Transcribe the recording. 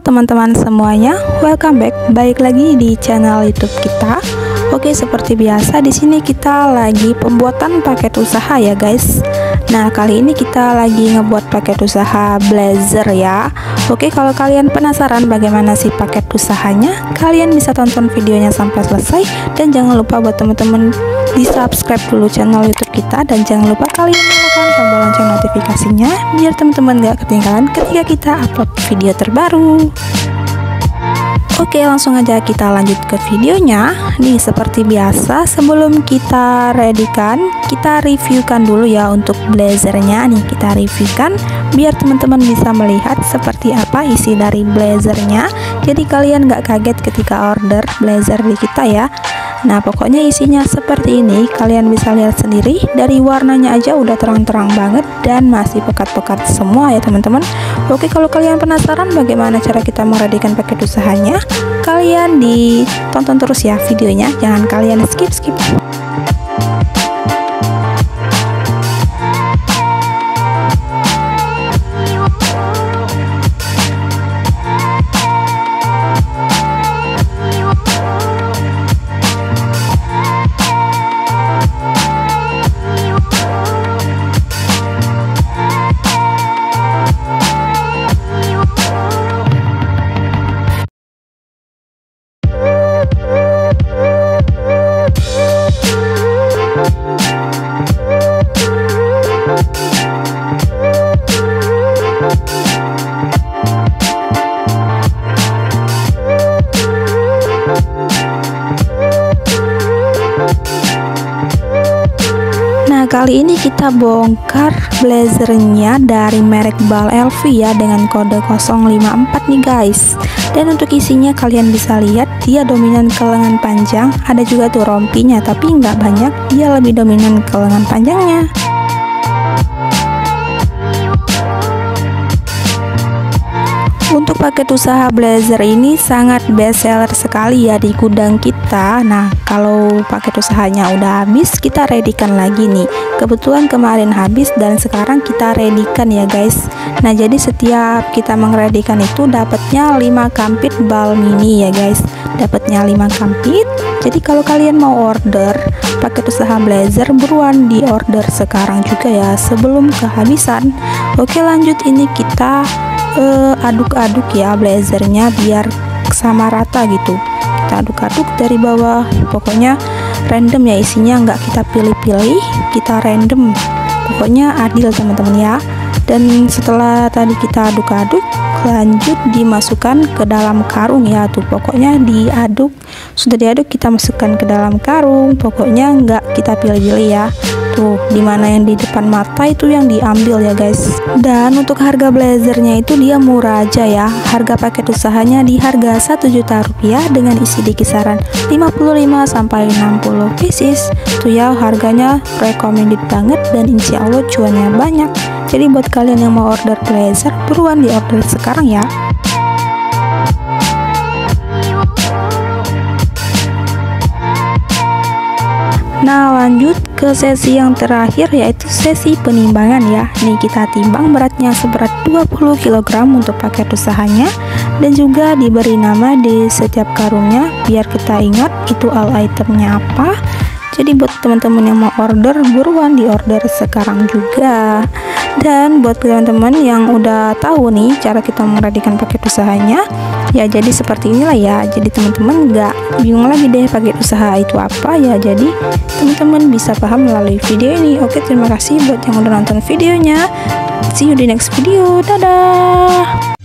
teman-teman semuanya, welcome back. Balik lagi di channel YouTube kita. Oke, seperti biasa di sini kita lagi pembuatan paket usaha ya guys. Nah, kali ini kita lagi ngebuat paket usaha blazer ya. Oke, kalau kalian penasaran bagaimana sih paket usahanya, kalian bisa tonton videonya sampai selesai. Dan jangan lupa buat teman-teman di subscribe dulu channel YouTube kita, dan jangan lupa kalian nyalakan tombol lonceng notifikasinya biar teman-teman gak ketinggalan ketika kita upload video terbaru. Oke, langsung aja kita lanjut ke videonya. Nih, seperti biasa sebelum kita readykan, kita reviewkan dulu ya untuk blazernya. Nih, kita reviewkan biar teman-teman bisa melihat seperti apa isi dari blazernya. Jadi kalian gak kaget ketika order blazer di kita ya. Nah, pokoknya isinya seperti ini. Kalian bisa lihat sendiri, dari warnanya aja udah terang-terang banget dan masih pekat-pekat semua ya teman-teman. Oke, kalau kalian penasaran bagaimana cara kita meredikan paket usahanya, kalian ditonton terus ya videonya, jangan kalian skip. Kali ini kita bongkar blazernya dari merek Bal LV ya, dengan kode 054 nih guys. Dan untuk isinya kalian bisa lihat dia dominan ke lengan panjang, ada juga tuh rompinya tapi nggak banyak, dia lebih dominan ke lengan panjangnya. Untuk paket usaha blazer ini sangat best seller sekali ya di gudang kita. Nah, kalau paket usahanya udah habis, kita readykan lagi nih. Kebetulan kemarin habis dan sekarang kita readykan ya guys. Nah, jadi setiap kita mengreadykan itu dapatnya 5 kampit bal mini ya guys. Dapatnya 5 kampit. Jadi kalau kalian mau order paket usaha blazer, buruan di order sekarang juga ya sebelum kehabisan. Oke, lanjut, ini kita aduk-aduk ya blazernya biar sama rata gitu. Kita aduk-aduk dari bawah, pokoknya random ya isinya, nggak kita pilih-pilih, kita random, pokoknya adil teman-teman ya. Dan setelah tadi kita aduk-aduk, lanjut dimasukkan ke dalam karung ya tuh, pokoknya diaduk, sudah diaduk kita masukkan ke dalam karung, pokoknya nggak kita pilih-pilih ya. Tuh, dimana yang di depan mata itu yang diambil ya guys. Dan untuk harga blazernya itu dia murah aja ya. Harga paket usahanya di harga 1 juta rupiah dengan isi di kisaran 55 sampai 60 pieces. Tuh ya, harganya recommended banget dan insya Allah cuannya banyak. Jadi buat kalian yang mau order blazer, buruan di order sekarang ya. Nah, lanjut ke sesi yang terakhir yaitu sesi penimbangan ya. Nih, kita timbang beratnya seberat 20 kg untuk paket usahanya, dan juga diberi nama di setiap karungnya biar kita ingat itu all itemnya apa. Jadi buat teman-teman yang mau order, buruan di order sekarang juga. Dan buat teman-teman yang udah tahu nih cara kita meredikan paket usahanya, ya jadi seperti inilah ya. Jadi teman-teman nggak bingung lagi deh paket usaha itu apa ya. Jadi teman-teman bisa paham melalui video ini. Oke, terima kasih buat yang udah nonton videonya. See you di next video. Dadah.